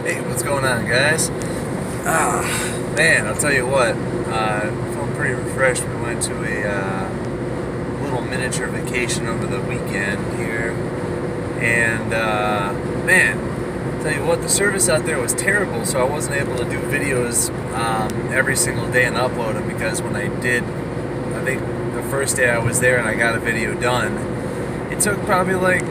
Hey, what's going on, guys? Man, I'll tell you what. Feeling pretty refreshed. We went to a little miniature vacation over the weekend here, and man, I'll tell you what, the service out there was terrible. So I wasn't able to do videos every single day and upload them because when I did, I think the first day I was there and I got a video done, it took probably like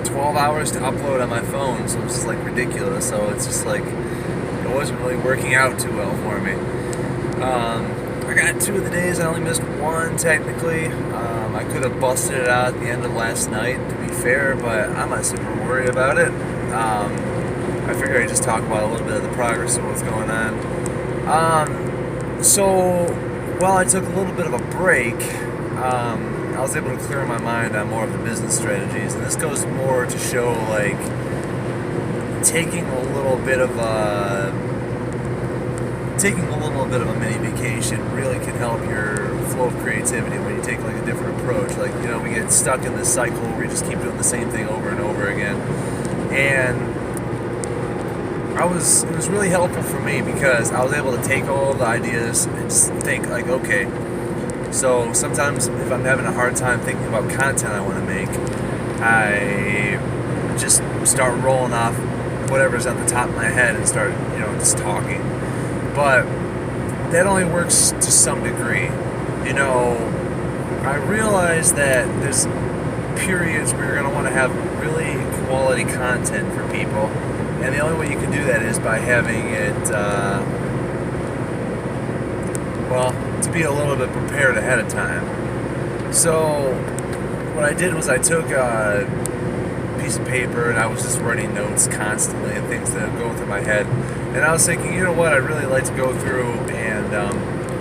12 hours to upload on my phone, so it was just like ridiculous. So it's just like it wasn't really working out too well for me. I got 2 of the days. I only missed 1 technically. I could have busted it out at the end of last night, to be fair, but I'm not super worried about it. I figured I'd just talk about a little bit of the progress of what's going on. So while I took a little bit of a break, I was able to clear my mind on more of the business strategies, and this goes more to show like taking a little bit of a mini vacation really can help your flow of creativity when you take like a different approach. Like, you know, we get stuck in this cycle where we just keep doing the same thing over and over again, and it was really helpful for me because I was able to take all the ideas and just think like, okay, so sometimes if I'm having a hard time thinking about content I want to make, I just start rolling off whatever's at the top of my head and start, just talking. But that only works to some degree. I realize that there's periods where you're going to want to have really quality content for people, and the only way you can do that is by having it, to be a little bit prepared ahead of time. So what I did was I took a piece of paper and I was just writing notes constantly and things that go through my head. And I was thinking, you know what, I'd really like to go through, and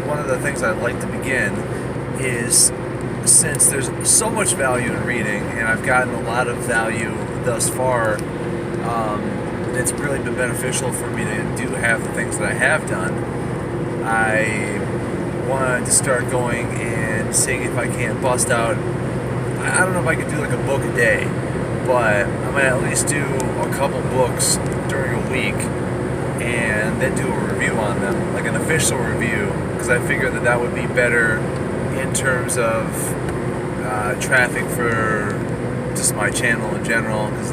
one of the things I'd like to begin is, since there's so much value in reading, and I've gotten a lot of value thus far, it's really been beneficial for me to do half the things that I have done. I wanted to start going and seeing if I can't bust out, I don't know if I could do like a book a day, but I'm going to at least do a couple books during a week and then do a review on them, like an official review, because I figured that would be better in terms of traffic for just my channel in general, because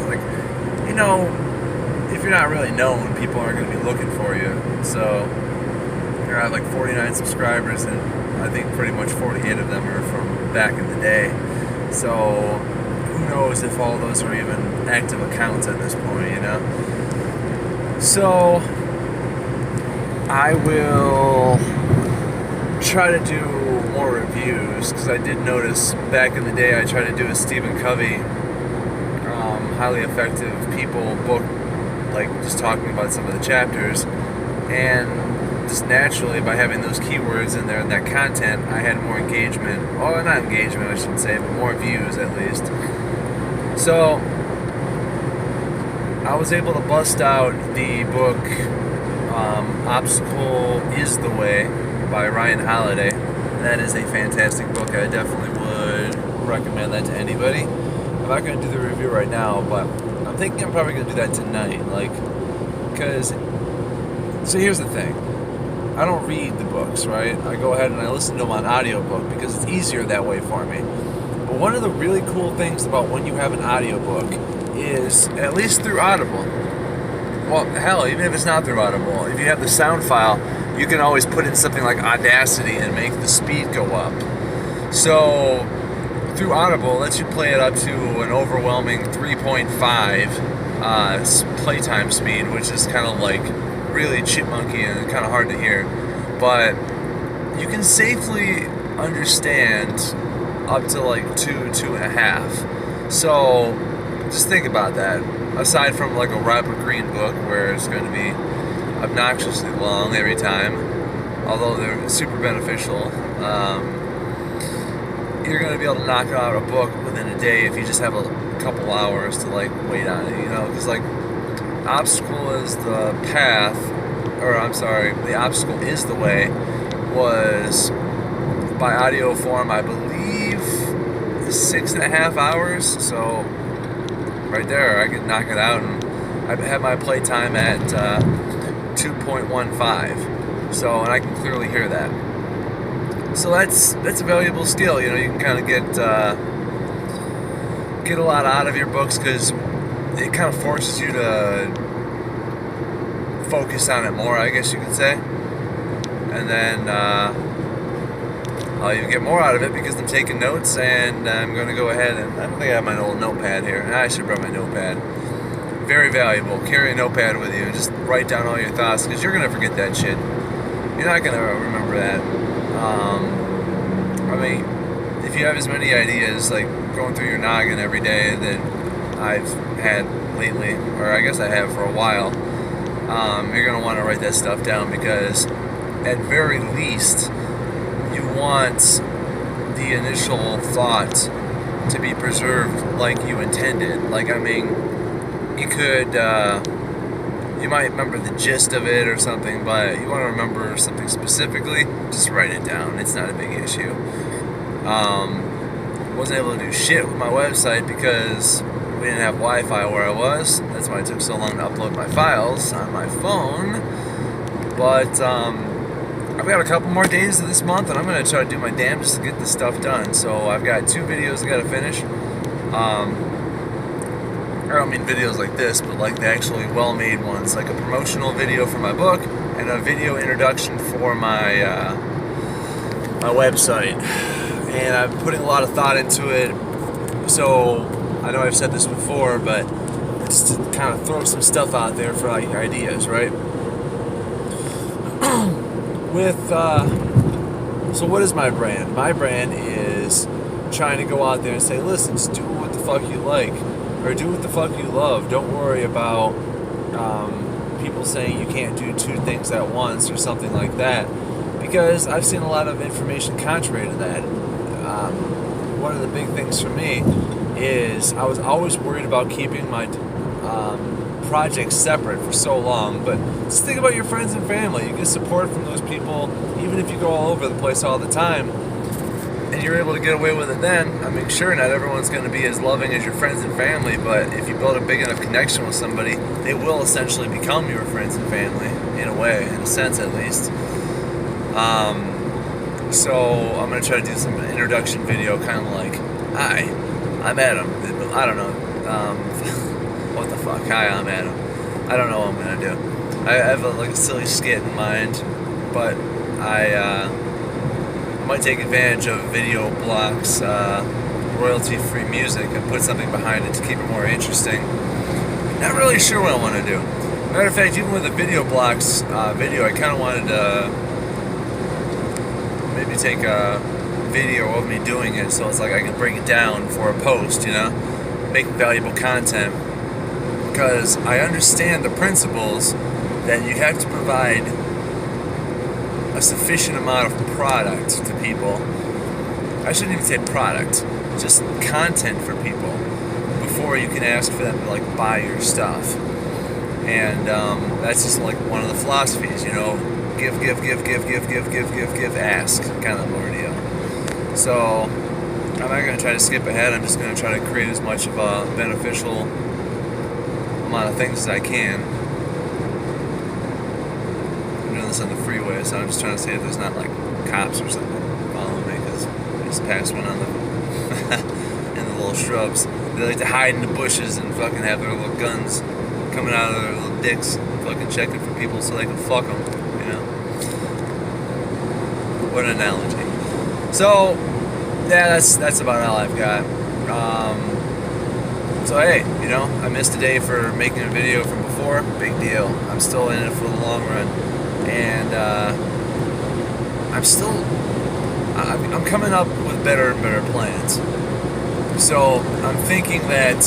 if you're not really known, people aren't going to be looking for you. So I have like 49 subscribers, and I think pretty much 48 of them are from back in the day. So who knows if all those are even active accounts at this point, So I will try to do more reviews, because I did notice back in the day I tried to do a Stephen Covey highly effective people book, like just talking about some of the chapters, and just naturally by having those keywords in there and that content, I had more engagement. Well, not engagement, I shouldn't say, but more views at least. So I was able to bust out the book Obstacle is the Way by Ryan Holiday. That is a fantastic book. I definitely would recommend that to anybody. I'm not going to do the review right now, but I'm thinking I'm probably going to do that tonight. So here's the thing. I don't read the books, right? I go ahead and I listen to them on audiobook because it's easier that way for me. But one of the really cool things about when you have an audiobook is, at least through Audible, well, hell, even if it's not through Audible, if you have the sound file, you can always put in something like Audacity and make the speed go up. So through Audible, it lets you play it up to an overwhelming 3.5 playtime speed, which is kind of like really chipmunky and kind of hard to hear, but you can safely understand up to like 2.5. So just think about that. Aside from like a Robert Greene book where it's going to be obnoxiously long every time, although they're super beneficial, you're going to be able to knock out a book within a day if you just have a couple hours to like wait on it, because like Obstacle is the Path, or I'm sorry, The Obstacle is the Way was by audio form, I believe 6.5 hours. So right there, I could knock it out in I have my playtime at 2.15, so, and I can clearly hear that. So that's a valuable skill. You know, you can kind of get a lot out of your books because it kind of forces you to focus on it more, I guess you could say. And then I'll even get more out of it because I'm taking notes, and I'm going to go ahead and I don't think I have my old notepad here. I should bring my notepad. Very valuable. Carry a notepad with you. Just write down all your thoughts because you're going to forget that shit. You're not going to remember that. I mean, if you have as many ideas like going through your noggin every day that I've had lately, or I guess I have for a while, you're going to want to write that stuff down because at very least you want the initial thought to be preserved like you intended. Like, I mean, you could, you might remember the gist of it or something, but you want to remember something specifically, just write it down. It's not a big issue. Wasn't able to do shit with my website because we didn't have Wi-Fi where I was. That's why it took so long to upload my files on my phone. But I've got a couple more days of this month, and I'm going to try to do my damnedest to get this stuff done. So I've got 2 videos I got to finish. I don't mean videos like this, but like the actually well-made ones, like a promotional video for my book and a video introduction for my my website. And I'm putting a lot of thought into it. So I know I've said this before, but just to kind of throw some stuff out there for your ideas, right? So what is my brand? My brand is trying to go out there and say, listen, just do what the fuck you like, or do what the fuck you love. Don't worry about people saying you can't do 2 things at once or something like that, because I've seen a lot of information contrary to that. One of the big things for me is I was always worried about keeping my projects separate for so long, but just think about your friends and family. You get support from those people even if you go all over the place all the time, and you're able to get away with it then. I mean, sure, not everyone's going to be as loving as your friends and family, but if you build a big enough connection with somebody, they will essentially become your friends and family, in a way, in a sense at least. So I'm going to try to do some introduction video, kind of like, hi, I'm Adam. I don't know. What the fuck? Hi, I'm Adam. I don't know what I'm going to do. I have a silly skit in mind, but I might take advantage of Video Block's royalty-free music and put something behind it to keep it more interesting. Not really sure what I want to do. Matter of fact, even with the Video Block's video, I kind of wanted to maybe take a video of me doing it, so it's like I can break it down for a post, you know, make valuable content, because I understand the principles that you have to provide a sufficient amount of product to people. I shouldn't even say product, just content for people before you can ask for them to like buy your stuff. And that's just like one of the philosophies, you know, give, ask, kind of ordeal. So I'm not going to try to skip ahead. I'm just going to try to create as much of a beneficial amount of things as I can. I'm doing this on the freeway, so I'm just trying to see if there's not like cops or something following me, because I just passed one on the in the little shrubs. They like to hide in the bushes and fucking have their little guns coming out of their little dicks, fucking checking for people so they can fuck them, you know? What an analogy. So, yeah, that's about all I've got. So hey, you know, I missed a day for making a video from before. Big deal. I'm still in it for the long run, and I'm coming up with better and better plans. So I'm thinking that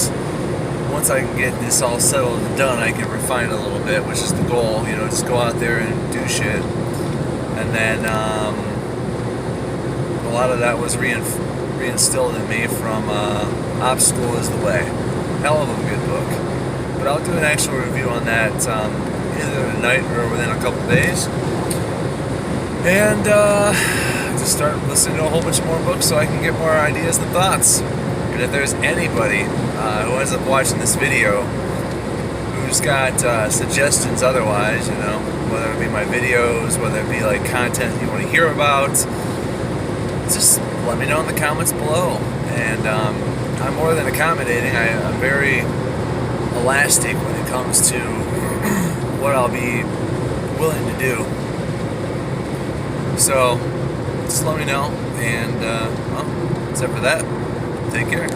once I can get this all settled and done, I can refine it a little bit, which is the goal. You know, just go out there and do shit, and then a lot of that was reinstilled in me from Obstacle is the Way. Hell of a good book. But I'll do an actual review on that either tonight or within a couple days. And just start listening to a whole bunch more books so I can get more ideas and thoughts. And if there's anybody who ends up watching this video who who's got suggestions otherwise, you know, whether it be my videos, whether it be like content you want to hear about, just let me know in the comments below. And I'm more than accommodating. I'm very elastic when it comes to what I'll be willing to do. So just let me know, and well, except for that, take care.